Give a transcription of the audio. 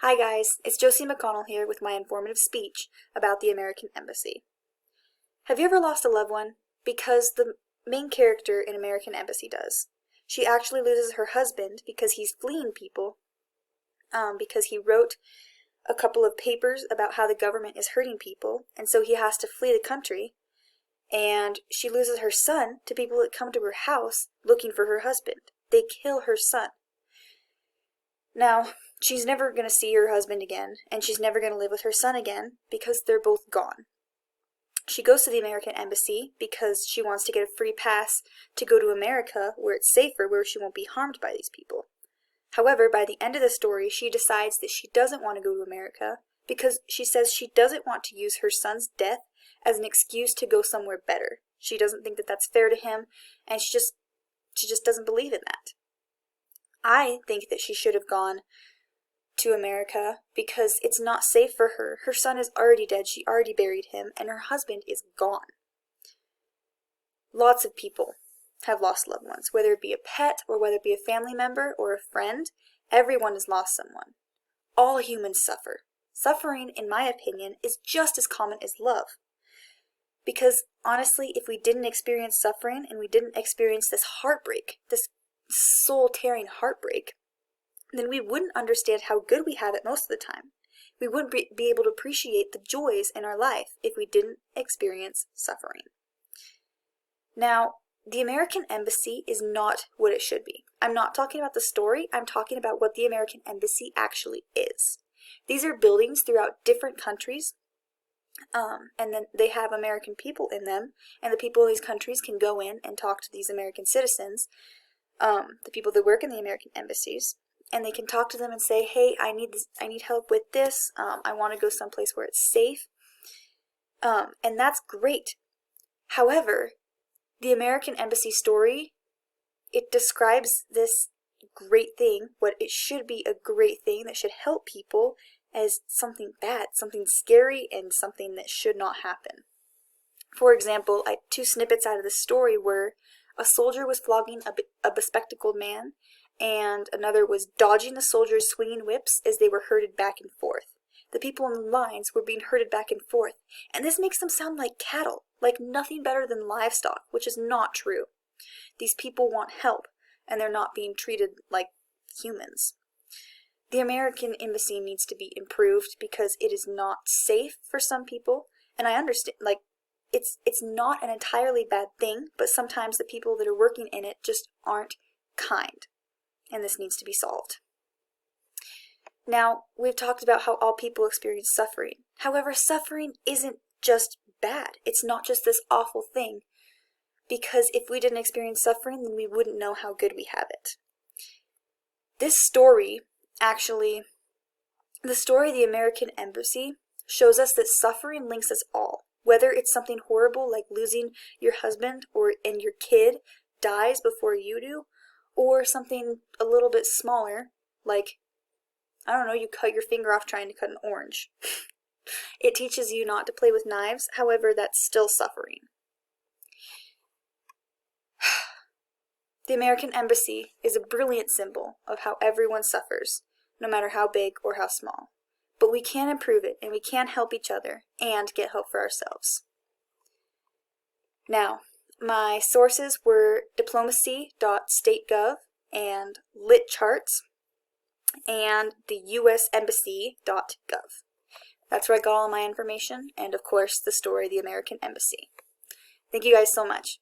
Hi guys, it's Josie McConnell here with my informative speech about the American Embassy. Have you ever lost a loved one? Because the main character in American Embassy does. She actually loses her husband because he's fleeing people, because he wrote a couple of papers about how the government is hurting people, and so he has to flee the country. And she loses her son to people that come to her house looking for her husband. They kill her son. Now, she's never going to see her husband again, and she's never going to live with her son again because they're both gone. She goes to the American Embassy because she wants to get a free pass to go to America where it's safer, where she won't be harmed by these people. However, by the end of the story, she decides that she doesn't want to go to America because she says she doesn't want to use her son's death as an excuse to go somewhere better. She doesn't think that that's fair to him, and she just doesn't believe in that. I think that she should have gone to America because it's not safe for her. Her son is already dead, she already buried him, and her husband is gone. Lots of people have lost loved ones, whether it be a pet or whether it be a family member or a friend. Everyone has lost someone. All humans suffer. Suffering, in my opinion, is just as common as love. Because honestly, if we didn't experience suffering and we didn't experience this heartbreak, this soul-tearing heartbreak, then we wouldn't understand how good we have it most of the time. We wouldn't be able to appreciate the joys in our life if we didn't experience suffering. Now, the American Embassy is not what it should be. I'm not talking about the story, I'm talking about what the American Embassy actually is. These are buildings throughout different countries, and then they have American people in them, and the people in these countries can go in and talk to these American citizens, the people that work in the American embassies, and they can talk to them and say, hey, I need help with this, I want to go someplace where it's safe, and that's great. However, the American Embassy story, it describes this great thing, what it should be a great thing that should help people, as something bad, something scary, and something that should not happen. For example, two snippets out of the story were a soldier was flogging a bespectacled man, and another was dodging the soldiers' swinging whips as they were herded back and forth. The people in the lines were being herded back and forth, and this makes them sound like cattle, like nothing better than livestock, which is not true. These people want help, and they're not being treated like humans. The American Embassy needs to be improved because it is not safe for some people, and I understand, it's not an entirely bad thing, but sometimes the people that are working in it just aren't kind, and this needs to be solved. Now, we've talked about how all people experience suffering. However, suffering isn't just bad. It's not just this awful thing, because if we didn't experience suffering, then we wouldn't know how good we have it. This story, actually, the story of the American Embassy shows us that suffering links us all. Whether it's something horrible like losing your husband and your kid dies before you do, or something a little bit smaller like, I don't know, you cut your finger off trying to cut an orange. It teaches you not to play with knives, however, that's still suffering. The American Embassy is a brilliant symbol of how everyone suffers, no matter how big or how small. But we can improve it, and we can help each other, and get help for ourselves. Now, my sources were diplomacy.state.gov and LitCharts and the usembassy.gov. That's where I got all my information, and of course the story of the American Embassy. Thank you guys so much.